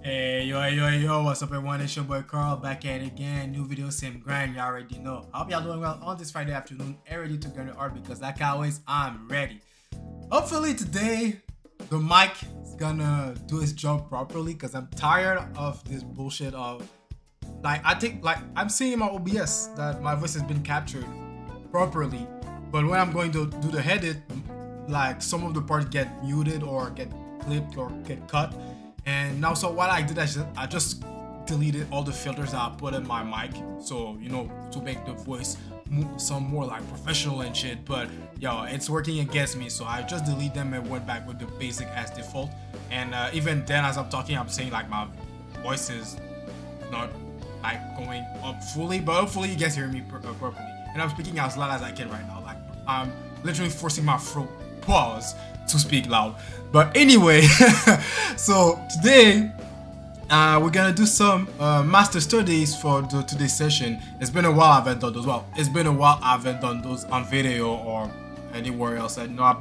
Hey, yo, what's up everyone? It's your boy Carl back at it again. New video, same grind, you already know. I hope y'all doing well on this Friday afternoon and ready to grind hard because like always, I'm ready. Hopefully today, the mic is gonna do its job properly because I'm tired of this bullshit of I think I'm seeing in my OBS that my voice has been captured properly, but when I'm going to do the edit, like some of the parts get muted or get clipped or get cut. And now, so what I did, I just deleted all the filters that I put in my mic, so to make the voice sound more like professional and shit. But yo, it's working against me, so I just deleted them and went back with the basic as default. And even then, as I'm talking, I'm saying like my voice is not like going up fully, but hopefully you guys hear me properly. And I'm speaking as loud as I can right now. Like I'm literally forcing my throat pause to speak loud. But anyway, so today we're gonna do some master studies for today's session. It's been a while I haven't done those. Well, it's been a while I haven't done those on video or anywhere else. I know I've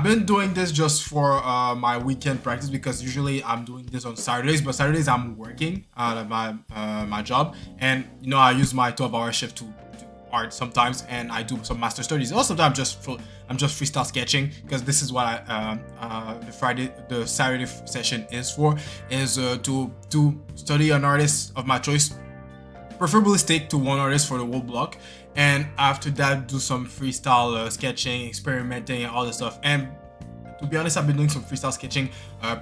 been doing this just for my weekend practice because usually I'm doing this on Saturdays, but Saturdays I'm working at my job, and I use my 12-hour shift to art sometimes, and I do some master studies. Also, sometimes I'm just freestyle sketching because this is what the Saturday session is for, is to study an artist of my choice, preferably stick to one artist for the whole block, and after that do some freestyle sketching, experimenting, and all this stuff. And to be honest, I've been doing some freestyle sketching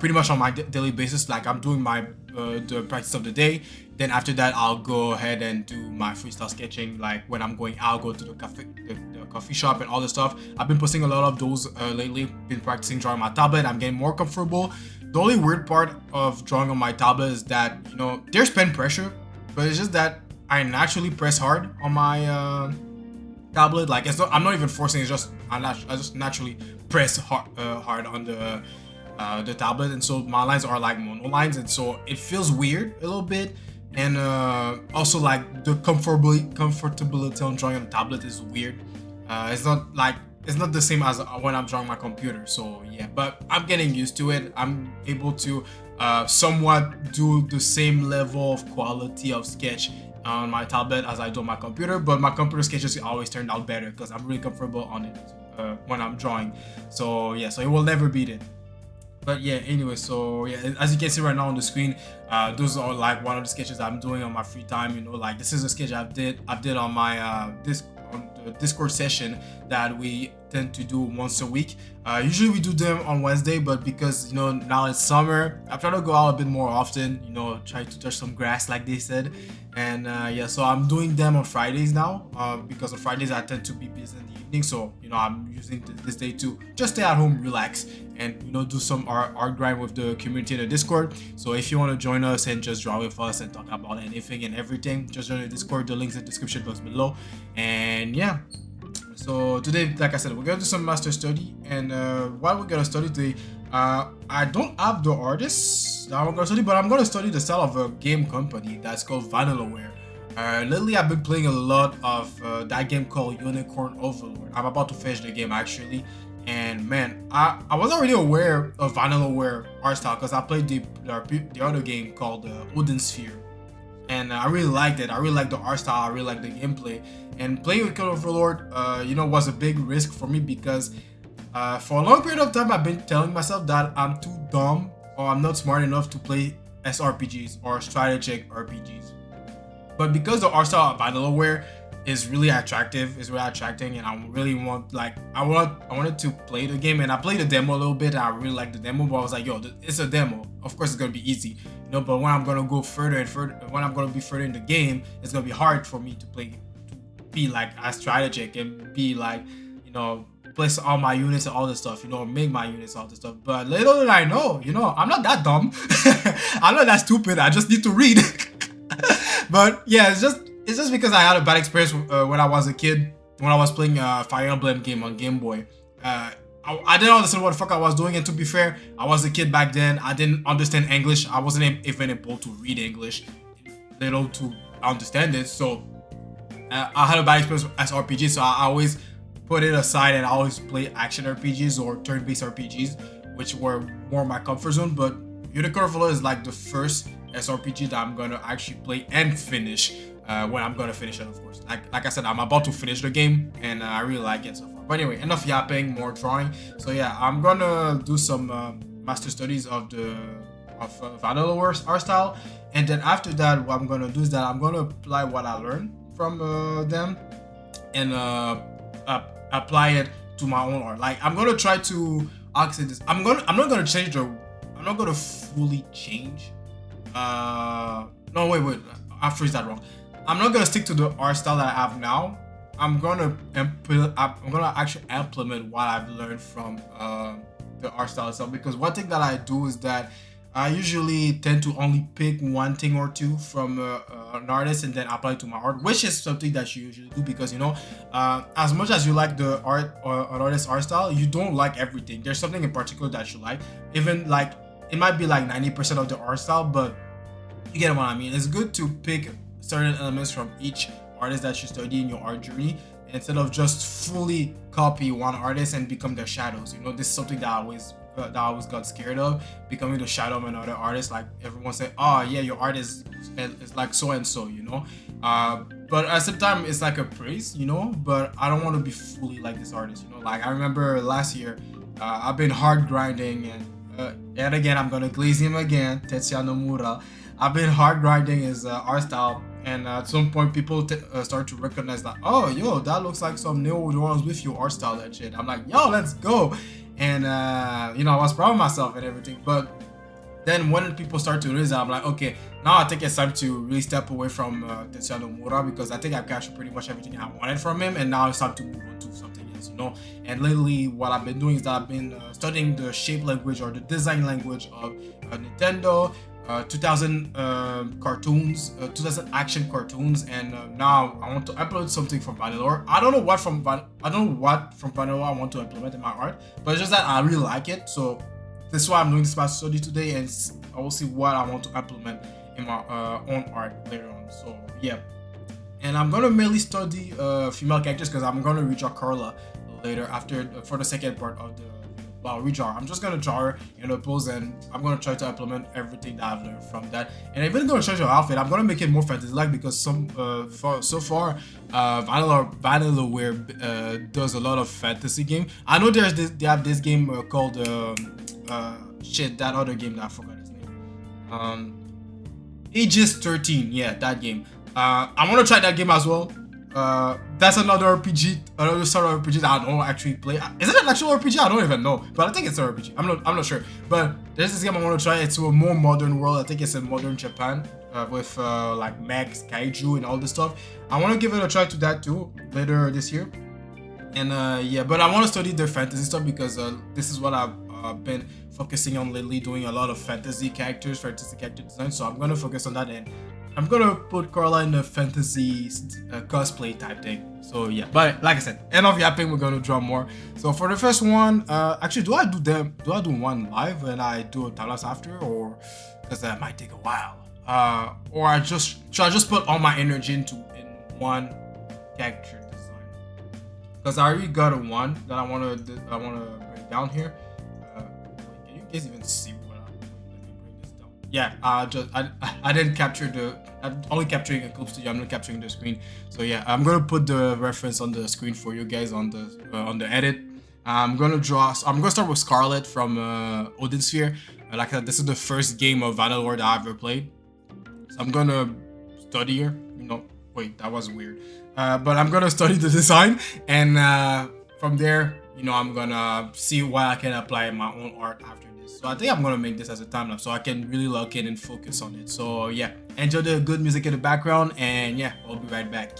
pretty much on my daily basis. Like I'm doing my the practice of the day, then after that I'll go ahead and do my freestyle sketching. Like when I'm going out, go to the coffee shop and all this stuff. I've been posting a lot of those lately. Been practicing drawing my tablet. I'm getting more comfortable. The only weird part of drawing on my tablet is that there's pen pressure, but it's just that I naturally press hard on my tablet. Like I'm not even forcing. It's just I just naturally press hard on the tablet, and so my lines are like mono lines, and so it feels weird a little bit. And also like the comfortability on drawing on the tablet is weird. It's not the same as when I'm drawing my computer. So yeah, but I'm getting used to it. I'm able to somewhat do the same level of quality of sketch on my tablet as I do on my computer, but my computer sketches always turned out better because I'm really comfortable on it when I'm drawing. So yeah, so it will never beat it. But yeah, anyway, so yeah, as you can see right now on the screen, those are like one of the sketches I'm doing on my free time. Like this is a sketch I did on my on the Discord session that we tend to do once a week. Usually we do them on Wednesday, but because now it's summer, I'm trying to go out a bit more often. Try to touch some grass, like they said. And yeah, so I'm doing them on Fridays now because on Fridays I tend to be busy in the evening. So I'm using this day to just stay at home, relax, and do some art grind with the community in the Discord. So if you want to join us and just draw with us and talk about anything and everything, just join the Discord. The link's in the description box below. And yeah, so today, like I said, we're gonna do some master study. And what we're gonna study today, I don't have the artists that I'm gonna study, but I'm gonna study the style of a game company that's called Vanillaware. Lately, I've been playing a lot of that game called Unicorn Overlord. I'm about to finish the game actually, and man, I wasn't really aware of Vanillaware art style because I played the other game called Odin Sphere, and I really liked it. I really liked the art style. I really liked the gameplay. And playing with Unicorn Overlord, was a big risk for me because for a long period of time, I've been telling myself that I'm too dumb or I'm not smart enough to play SRPGs or strategic RPGs. But because the art style of Vanillaware is really attractive, is really attracting, and I really I wanted to play the game, and I played the demo a little bit. And I really liked the demo, but I was like, yo, it's a demo. Of course, it's gonna be easy, but when I'm gonna go further and further, when I'm gonna be further in the game, it's gonna be hard for me to be like as strategic and be like, place all my units and all this stuff, make my units, all this stuff. But little did I know, I'm not that dumb. I'm not that stupid. I just need to read. But yeah, it's just because I had a bad experience when I was a kid, when I was playing a Fire Emblem game on Game Boy. I didn't understand what the fuck I was doing, and to be fair, I was a kid back then. I didn't understand English. I wasn't even able to read English, little to understand it. So I had a bad experience as RPG, so I always put it aside and I always play action RPGs or turn-based RPGs, which were more my comfort zone. But Unicorn Overlord is like the first SRPG that I'm gonna actually play and finish. When I'm gonna finish it, of course. Like I said, I'm about to finish the game, and I really like it so far. But anyway, enough yapping, more drawing. So yeah, I'm gonna do some master studies of Vanilla Wars art style, and then after that, what I'm gonna do is that I'm gonna apply what I learned from them, and apply it to my own art. Like I'm gonna try to accent this. I'm not gonna change the. I'm not gonna fully change. No, wait. I phrased that wrong. I'm not gonna stick to the art style that I have now. I'm gonna actually implement what I've learned from the art style itself. Because one thing that I do is that I usually tend to only pick one thing or two from an artist and then apply it to my art, which is something that you usually do because as much as you like the art or an artist's art style, you don't like everything. There's something in particular that you like. Even like it might be like 90% of the art style, but you get what I mean. It's good to pick certain elements from each artist that you study in your art journey instead of just fully copy one artist and become their shadows. This is something that I always got scared of, becoming the shadow of another artist. Like everyone say, oh yeah, your art is like so and so, but at the same time it's like a praise, but I don't want to be fully like this artist. Like I remember last year I've been hard grinding and again I'm gonna glaze him again, Tetsuya Nomura. I've been hard grinding his art style, and at some point people start to recognize that, oh yo, that looks like some new drawings with your art style and shit. I'm like, yo, let's go. And I was proud of myself and everything. But then when people start to realize that, I'm like, okay, now I think it's time to really step away from Tetsuya Nomura, because I think I've captured pretty much everything I wanted from him, and now it's time to move on to something else, And lately, what I've been doing is that I've been studying the shape language or the design language of Nintendo, 2000 cartoons, 2000 action cartoons, and now I want to upload something from Vanillore. I don't know what from Vanillore I want to implement in my art, but it's just that I really like it. So this is why I'm doing this master study today, and I will see what I want to implement in my own art later on. So yeah, and I'm gonna mainly study female characters because I'm gonna redraw Carla later for the second part of the. Well, redraw. I'm just gonna draw her in the pose, and I'm gonna try to implement everything that I've learned from that. And I'm even gonna change her outfit. I'm gonna make it more fantasy-like because so far, Vanillaware does a lot of fantasy game. I know they have this game called that other game that I forgot his name. Aegis 13. Yeah, that game. I want to try that game as well. That's another another sort of RPG that I don't actually play. Is it an actual RPG? I don't even know, but I think it's an RPG. I'm not sure. But there's this game I want to try. It's a more modern world. I think it's in modern Japan with like mechs, kaiju, and all this stuff. I want to give it a try to that too later this year. And yeah, but I want to study the fantasy stuff because this is what I've been focusing on lately, doing a lot of fantasy character design. So I'm gonna focus on that, and I'm gonna put Carla in the fantasy cosplay type thing. So yeah, but like I said, end of yapping, we're gonna draw more. So for the first one, actually, do I do one live and I do a time lapse after, or because that might take a while, or should I just put all my energy in one character design? Because I already got one that I wanna break down here. Can you guys even see? Yeah, I didn't capture I'm only capturing a clips to you. I'm not capturing the screen. So yeah, I'm gonna put the reference on the screen for you guys on the edit. I'm gonna start with Scarlet from Odin Sphere. Like I said, this is the first game of Vanillore that I've ever played. So I'm gonna study her. Wait, that was weird. But I'm gonna study the design, and from there, I'm gonna see what I can apply in my own art after. So I think I'm gonna make this as a time lapse so I can really lock in and focus on it. So yeah, enjoy the good music in the background, and yeah, I'll be right back.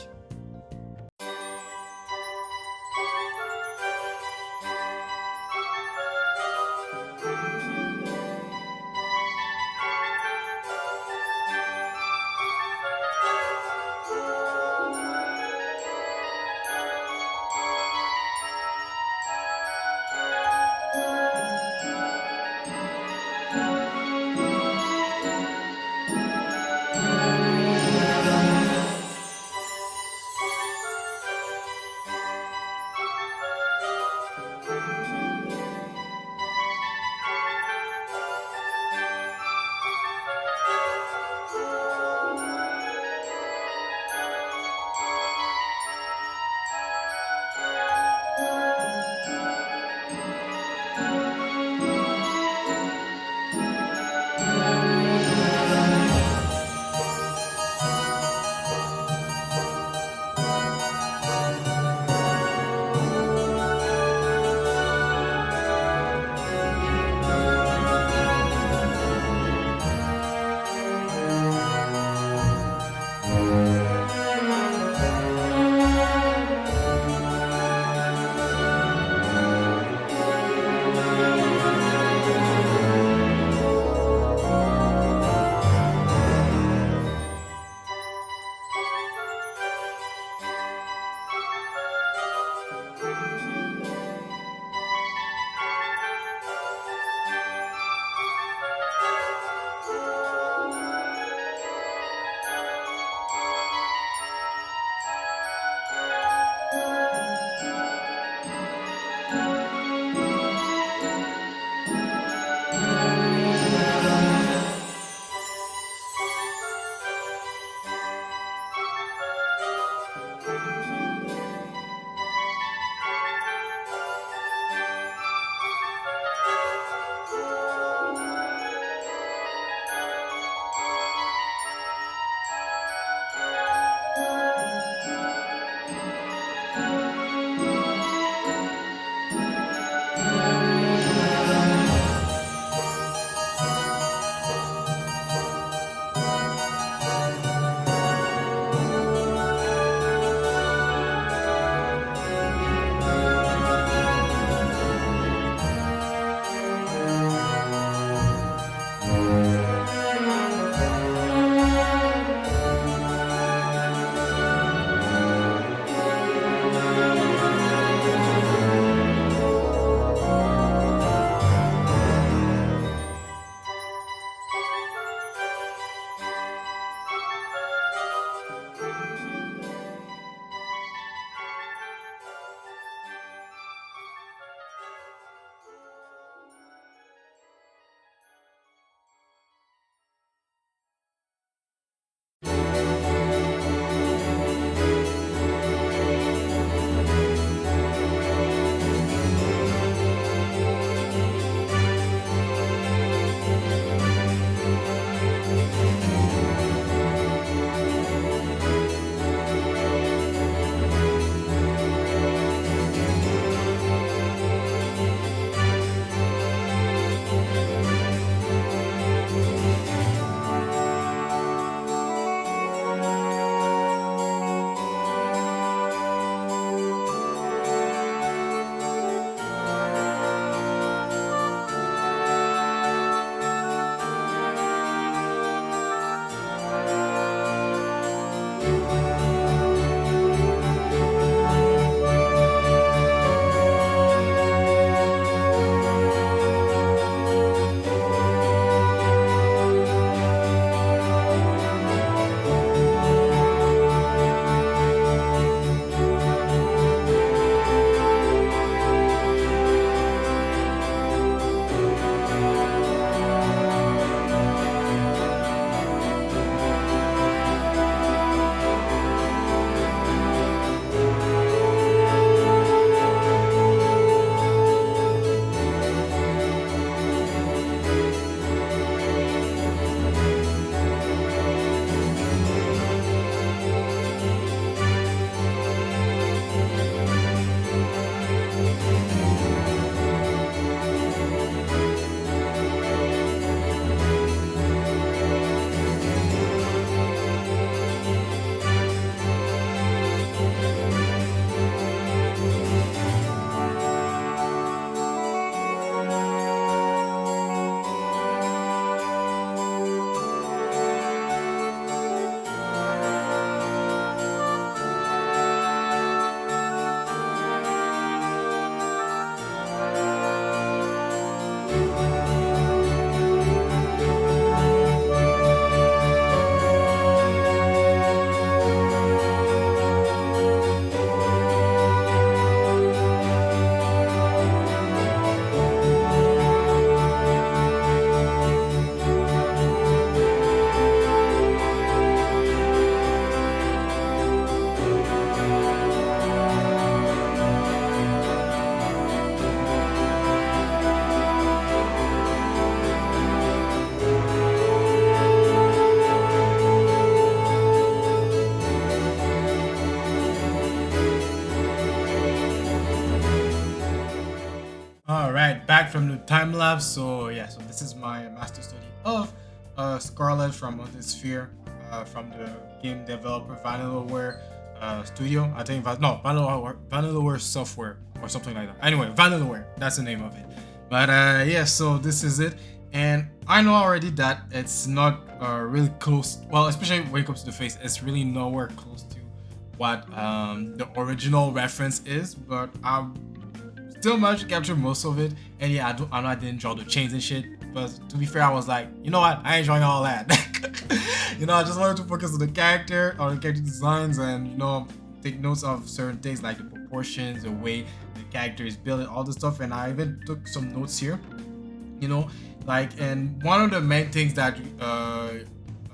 back from the time lapse. So yeah, so this is my master study of Scarlet from Sphere, from the game developer Vanillaware Studio. I think Vanillaware Software or something like that. Anyway, Vanillaware, that's the name of it. But yeah, so this is it, and I know already that it's not really close. Well, especially when it comes to the face, it's really nowhere close to what the original reference is. But I'm still managed to capture most of it. And yeah, I didn't draw the chains and shit. But to be fair, I was like, you know what? I ain't drawing all that. You know, I just wanted to focus on the character designs, and you know, take notes of certain things like the proportions, the way the character is built, and all this stuff. And I even took some notes here. You know, like, and one of the main things that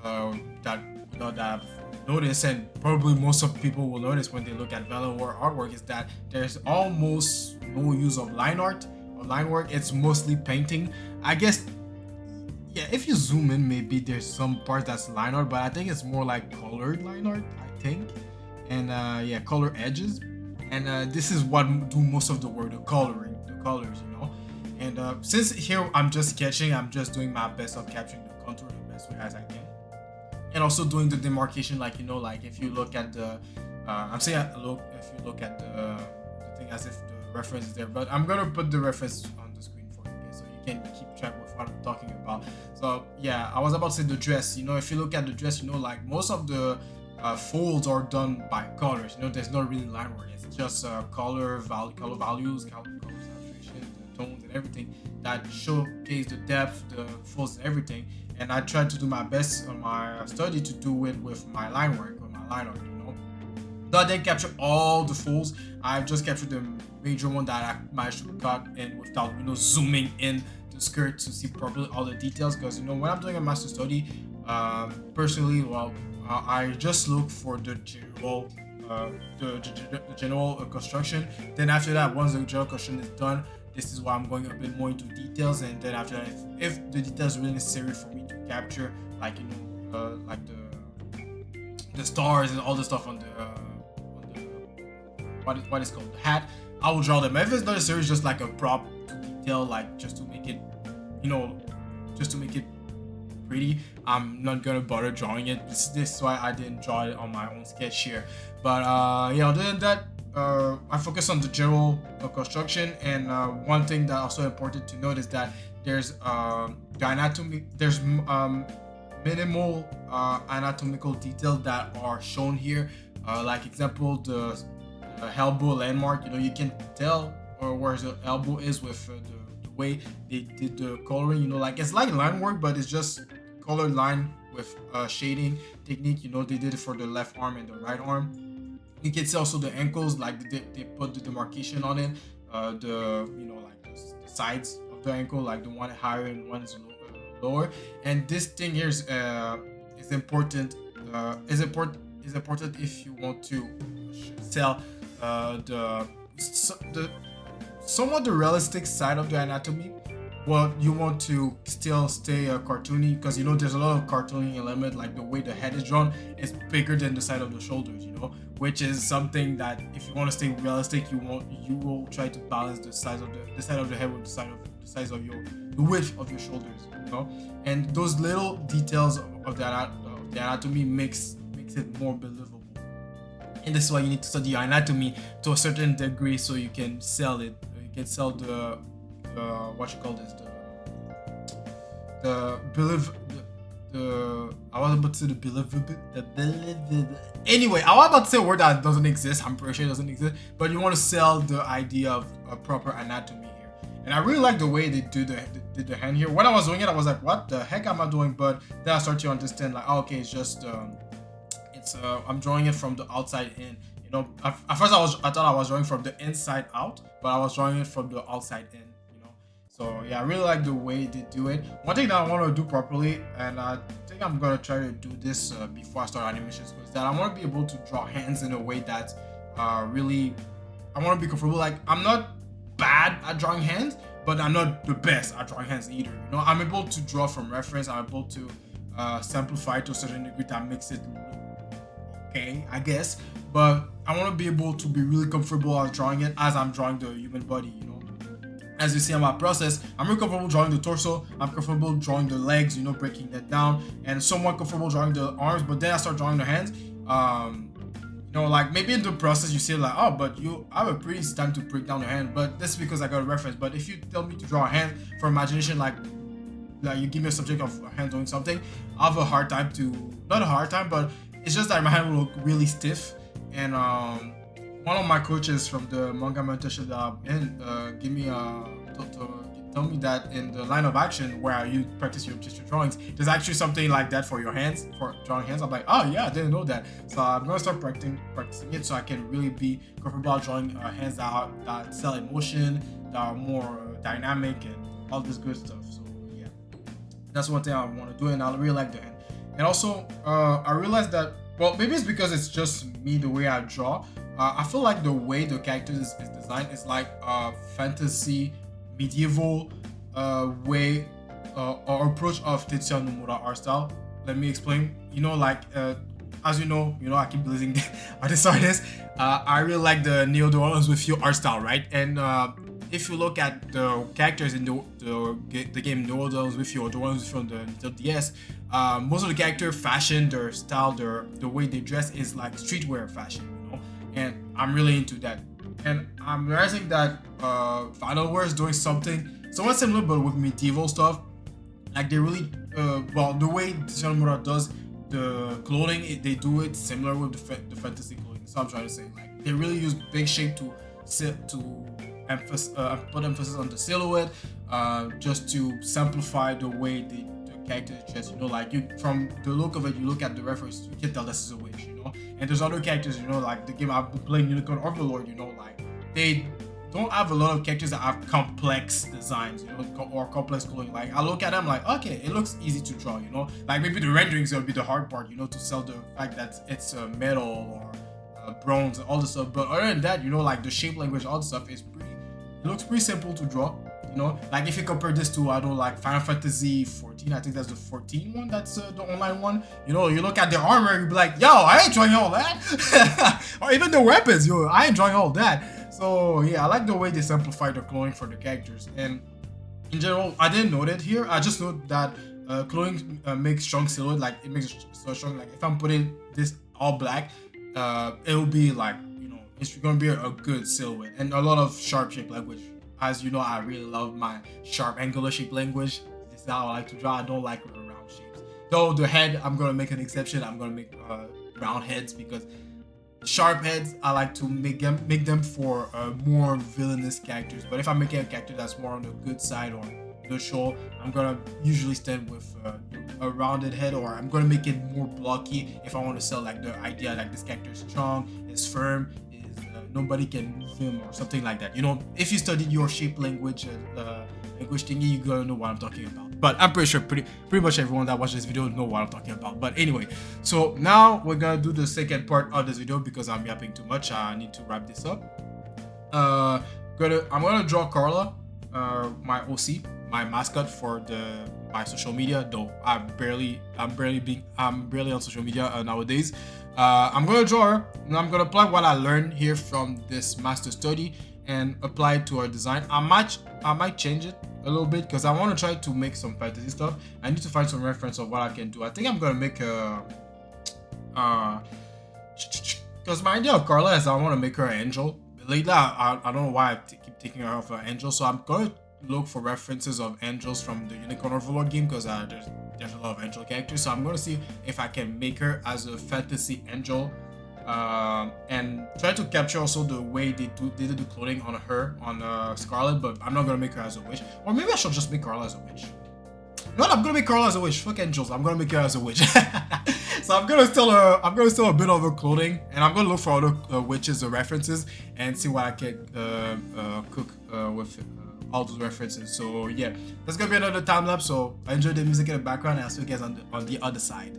that I've noticed, and probably most of people will notice when they look at Vanillaware artwork, is that there's almost no use of line art or line work. It's mostly painting. I guess, yeah, if you zoom in, maybe there's some part that's line art, but I think it's more like colored line art, I think. And yeah, color edges. And this is what do most of the work, the colors, you know. And since here I'm just sketching, I'm just doing my best of capturing the contour the best way as I can. And also doing the demarcation, like, you know, like if you look at the if you look at the thing as if the reference is there, but I'm gonna put the reference on the screen for you guys so you can keep track with what I'm talking about. So yeah, I was about to say the dress. You know, if you look at the dress, you know, like most of the folds are done by colors. You know, there's not really line work. It's just color values, color saturation, the tones, and everything that showcase the depth, the folds, and everything. And I tried to do my best on my study to do it with my line work, with my line art, you know. Though I didn't capture all the folds, I've just captured the major one that I managed to cut in without, you know, zooming in the skirt to see properly all the details. Because, you know, when I'm doing a master study, personally, well, I just look for the general construction. Then after that, once the general construction is done, this is why I'm going a bit more into details. And then after that, if the details are really necessary for me to capture, like, you know, like the stars and all the stuff on the what is called the hat, I will draw them. If it's not necessary, just like a prop to detail, like just to make it, you know, just to make it pretty, I'm not gonna bother drawing it. This is why I didn't draw it on my own sketch here. But yeah, other than that, I focus on the general construction. And one thing that also important to note is that there's the anatomy. There's minimal anatomical detail that are shown here. Like example, the elbow landmark. You know, you can tell where the elbow is with the way they did the coloring. You know, like it's like line work, but it's just colored line with shading technique. You know, they did it for the left arm and the right arm. You can see also the ankles, like they put the demarcation on it. The, you know, like the sides of the ankle, like the one higher and one is lower. And this thing here is important. Is important if you want to sell the somewhat the realistic side of the anatomy. Well, you want to still stay cartoony, because, you know, there's a lot of cartooning element, like the way the head is drawn is bigger than the side of the shoulders, you know, which is something that if you want to stay realistic, you will try to balance the size of the side of the head with the size of the width of your shoulders, you know. And those little details of the anatomy makes it more believable. And this is why you need to study your anatomy to a certain degree so you can sell it. You can sell the what you call this, I was about to say anyway, I was about to say a word that doesn't exist. I'm pretty sure it doesn't exist, but you want to sell the idea of a proper anatomy here. And I really like the way they did the hand here. When I was doing it, I was like, what the heck am I doing? But then I started to understand, like, oh, okay, it's just I'm drawing it from the outside in. You know, at first I thought I was drawing from the inside out, but I was drawing it from the outside in. So yeah, I really like the way they do it. One thing that I want to do properly, and I think I'm gonna try to do this before I start animations, is that I want to be able to draw hands in a way that really, I want to be comfortable. Like, I'm not bad at drawing hands, but I'm not the best at drawing hands either. You know, I'm able to draw from reference. I'm able to simplify to a certain degree that makes it look okay, I guess. But I want to be able to be really comfortable as drawing it as I'm drawing the human body. You know. as you see in my process, I'm really comfortable drawing the torso, I'm comfortable drawing the legs, breaking that down, and somewhat comfortable drawing the arms, but then I start drawing the hands. Like maybe in the process you say like, oh, but you have a pretty easy time to break down the hand, but that's because I got a reference. But if you tell me to draw a hand for imagination, like you give me a subject of a hand doing something, I have a hard time not a hard time, but it's just that my hand will look really stiff. And one of my coaches from the manga mentorship that I'm in give me tell me that in the line of action where you practice your gesture drawings, there's actually something like that for your hands, for drawing hands. I'm like, oh yeah, I didn't know that. So I'm gonna start practicing it so I can really be comfortable drawing hands that sell emotion, that are more dynamic and all this good stuff. So yeah, that's one thing I want to do, and I really like the hand. And also, I realized that, well, maybe it's because it's just me the way I draw. I feel like the way the character is designed is like a fantasy medieval way or approach of Tetsuya Nomura art style. Let me explain. As you know, I keep blazing this artist. I really like the Neo the Ones with You art style, right? And if you look at the characters in the game Neo the Ones with You, or the ones from the Nintendo DS, most of the character fashion, their style, the way they dress is like streetwear fashion, and I'm really into that. And I'm realizing that Final War is doing something somewhat similar, but with medieval stuff. Like they really, the way Tetsuya Nomura does the clothing, they do it similar with the fantasy clothing. So I'm trying to say, like, they really use big shape to put emphasis on the silhouette, just to simplify the way the character is dressed. Like from the look of it, you look at the reference, you can tell this is a witch. And there's other characters, like the game I've been playing, Unicorn Overlord, like they don't have a lot of characters that have complex designs, or complex clothing. Like I look at them like, okay, it looks easy to draw, like maybe the renderings will be the hard part, to sell the fact that it's metal or bronze and all the stuff. But other than that, like the shape language, all the stuff it looks pretty simple to draw. Like if you compare this to, I don't like Final Fantasy 14, I think that's the 14 one, that's the online one. You look at the armor, you be like, yo, I ain't drawing all that. Or even the weapons, I ain't drawing all that. So yeah, I like the way they simplify the clothing for the characters. And in general, I didn't know that here. I just know that clothing makes strong silhouette. Like it makes so strong. Like if I'm putting this all black, it will be like, it's gonna be a good silhouette and a lot of sharp shape language. As you know, I really love my sharp angular shape language. This is how I like to draw. I don't like round shapes. Though the head, I'm gonna make an exception. I'm gonna make round heads, because sharp heads, I like to make them for more villainous characters. But if I'm making a character that's more on the good side or neutral, I'm gonna usually stand with a rounded head, or I'm gonna make it more blocky if I want to sell like the idea like this character is strong, is firm, nobody can move him or something like that. If you studied your shape language thingy, you're gonna know what I'm talking about. But I'm pretty sure pretty much everyone that watched this video know what I'm talking about. But anyway, so now we're gonna do the second part of this video because I'm yapping too much. I need to wrap this up. I'm gonna draw Carla, my OC, my mascot for my social media. Though I'm barely on social media nowadays. I'm gonna draw her, and I'm gonna apply what I learned here from this master study and apply it to our design. I might change it a little bit because I want to try to make some fantasy stuff. I need to find some reference of what I can do. I think I'm gonna make a because my idea of Carla is I want to make her an angel. Lately, I don't know why I keep taking her off an angel, so I'm gonna look for references of angels from the Unicorn Overlord game, because there's a lot of angel characters. So I'm gonna see if I can make her as a fantasy angel, and try to capture also the way they did the clothing on her on Scarlet. But I'm not gonna make her as a witch, or maybe I should just make Carla as a witch. No, I'm gonna make Carla as a witch. Fuck angels, I'm gonna make her as a witch. So I'm gonna steal a bit of her clothing, and I'm gonna look for other witches or references and see what I can cook with all those references. So yeah, that's gonna be another time lapse. So I enjoy the music in the background, and I'll see you guys on the other side.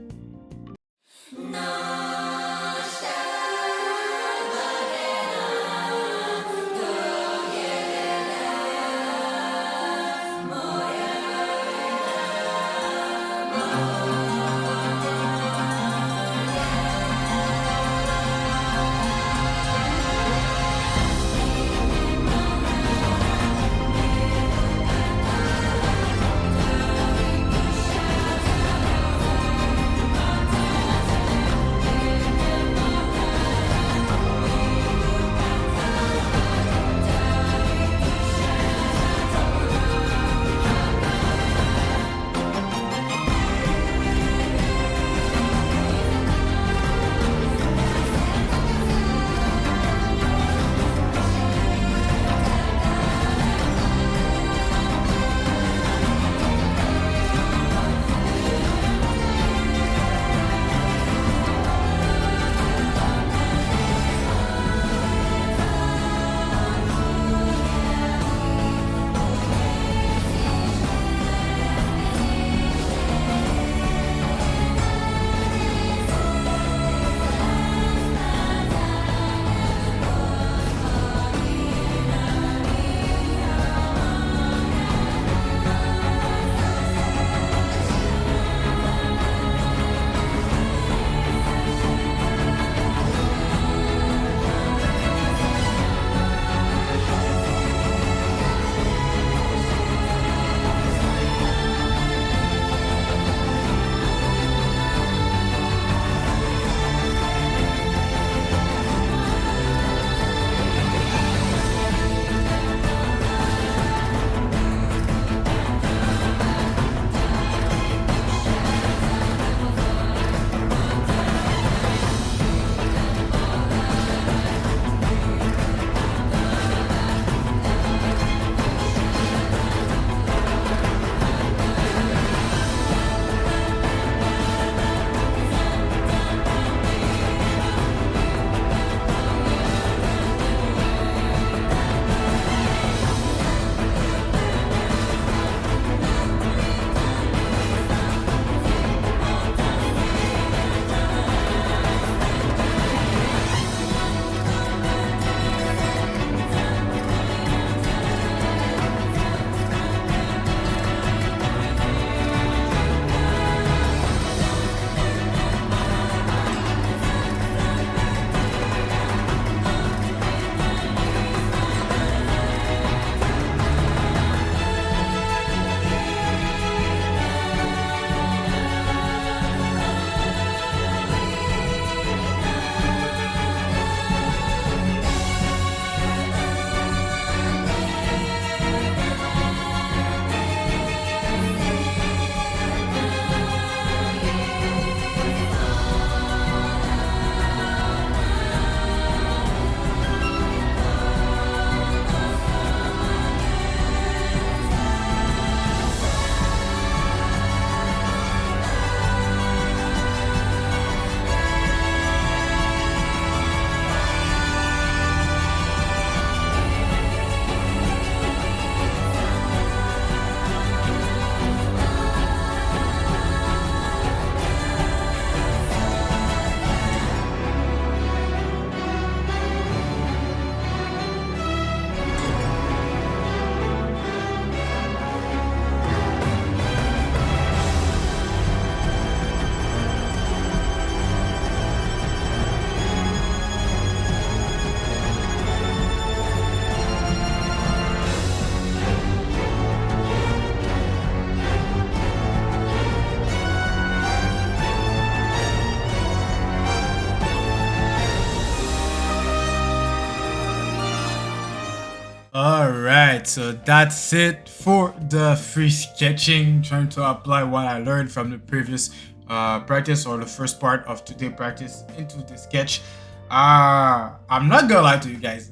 Alright, so that's it for the free sketching, trying to apply what I learned from the previous practice or the first part of today practice into the sketch. I'm not gonna lie to you guys,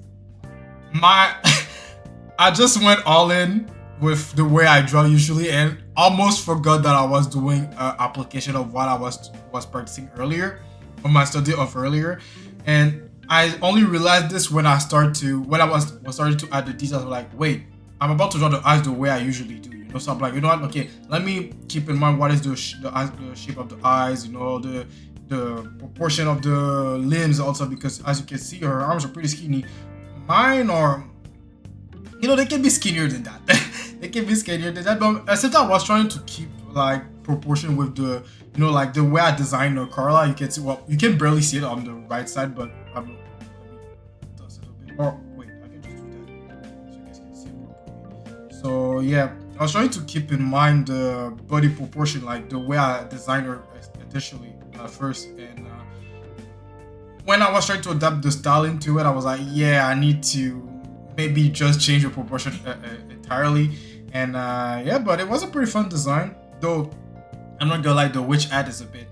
I just went all in with the way I draw usually and almost forgot that I was doing application of what I was practicing earlier, on my study of earlier. And I only realized this when I was starting to add the details. I'm like, wait, I'm about to draw the eyes the way I usually do, you know. So I'm like, you know what? Okay, let me keep in mind what is the shape of the eyes, you know, the proportion of the limbs also, because as you can see, her arms are pretty skinny. Mine are, you know, they can be skinnier than that. They can be skinnier than that. But at the same time, I was trying to keep like proportion with the, you know, like the way I designed the Carla. You can see, well, you can barely see it on the right side, but let me toss it a bit. Or wait, I can just do that so you guys can see it properly. So yeah, I was trying to keep in mind the body proportion, like the way I designed her initially first. And when I was trying to adapt the styling to it, I was like, yeah, I need to maybe just change the proportion entirely. And yeah, but it was a pretty fun design, though. I'm not gonna lie, the witch hat is a bit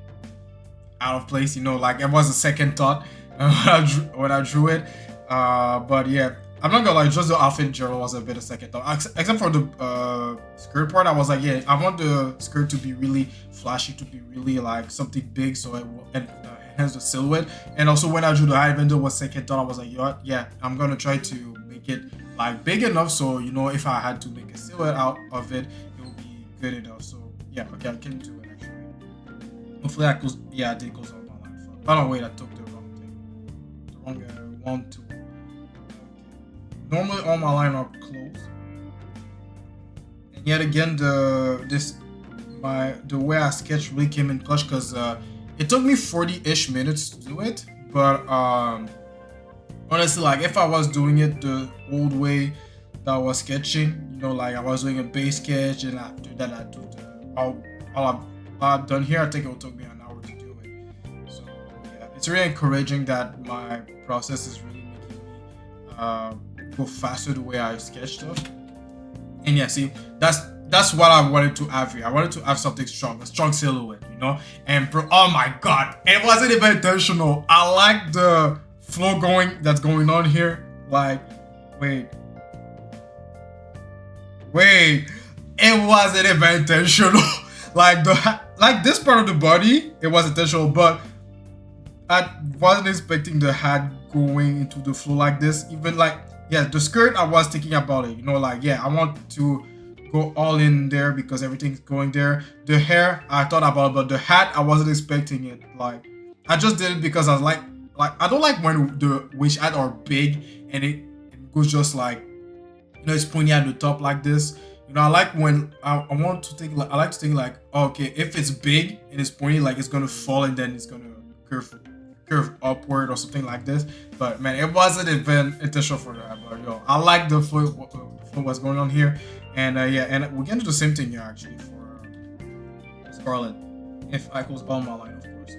out of place, you know, like it was a second thought when I drew it. But yeah, I'm not gonna lie, just the outfit in general was a bit of second thought, except for the skirt part. I was like, yeah, I want the skirt to be really flashy, to be really like something big, so it will enhance the silhouette. And also when I drew the hat, even though it was second thought, I was like, yeah, I'm gonna try to make it like big enough so, you know, if I had to make a silhouette out of it, it would be good enough. So yeah, okay, I can do it actually. Hopefully that goes, yeah, I did close all my line. Oh no, wait, I took the wrong thing. The wrong one, two. Okay. Normally all my line are closed. And yet again, the way I sketched really came in clutch, because it took me 40-ish minutes to do it. But honestly, like if I was doing it the old way that I was sketching, you know, like I was doing a base sketch and after that I do the all I've done here, I think it will take me an hour to do it. So yeah, it's really encouraging that my process is really making me go faster the way I sketch stuff. And yeah, see, that's what I wanted to have here. I wanted to have something strong, a strong silhouette, you know. And oh my god, it wasn't even intentional. I like the flow that's going on here. Like, wait, it wasn't even intentional. Like this part of the body, it was intentional, but I wasn't expecting the hat going into the flow like this. Even like, yeah, the skirt, I was thinking about it, you know, like, yeah, I want to go all in there because everything's going there. The hair, I thought about it, but the hat, I wasn't expecting it. Like, I just did it because I was like I don't like when the witch hat are big and it goes just like, you know, it's pointy at the top like this. You know, I like when I want to think like, I like to think like, okay, if it's big and it's pointy, like it's gonna fall and then it's gonna curve upward or something like this. But man, it wasn't even intentional for that. But yo, I like the flow what's going on here. And yeah, and we're getting to the same thing here actually for Scarlet. If I close all my line, of course.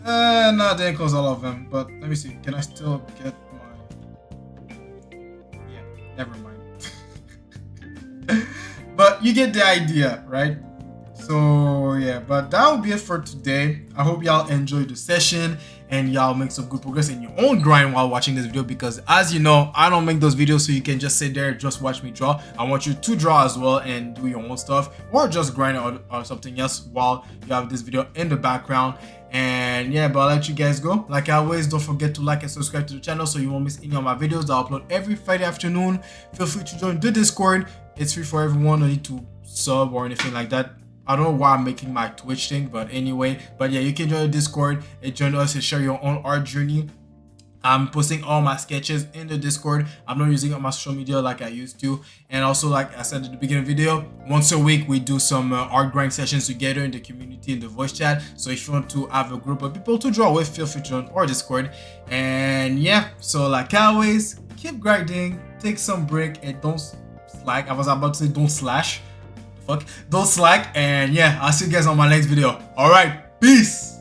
No, I didn't close all of them. But let me see. Can I still get my? Yeah, never mind. But you get the idea, right? So yeah, but that will be it for today. I hope y'all enjoyed the session and y'all make some good progress in your own grind while watching this video, because as you know, I don't make those videos so you can just sit there and just watch me draw. I want you to draw as well and do your own stuff, or just grind or something else while you have this video in the background. And yeah, but I'll let you guys go. Like always, don't forget to like and subscribe to the channel so you won't miss any of my videos that I upload every Friday afternoon. Feel free to join the Discord. It's free for everyone. No need to sub or anything like that. I don't know why I'm making my Twitch thing, but anyway. But yeah, you can join the Discord and join us and share your own art journey. I'm posting all my sketches in the Discord. I'm not using it on my social media like I used to. And also, like I said at the beginning of the video, once a week we do some art grind sessions together in the community, in the voice chat. So if you want to have a group of people to draw with, feel free to join our Discord. And yeah, so like always, keep grinding, take some break, and don't slack. I was about to say don't slash. Don't slack. And yeah, I'll see you guys on my next video. All right, peace.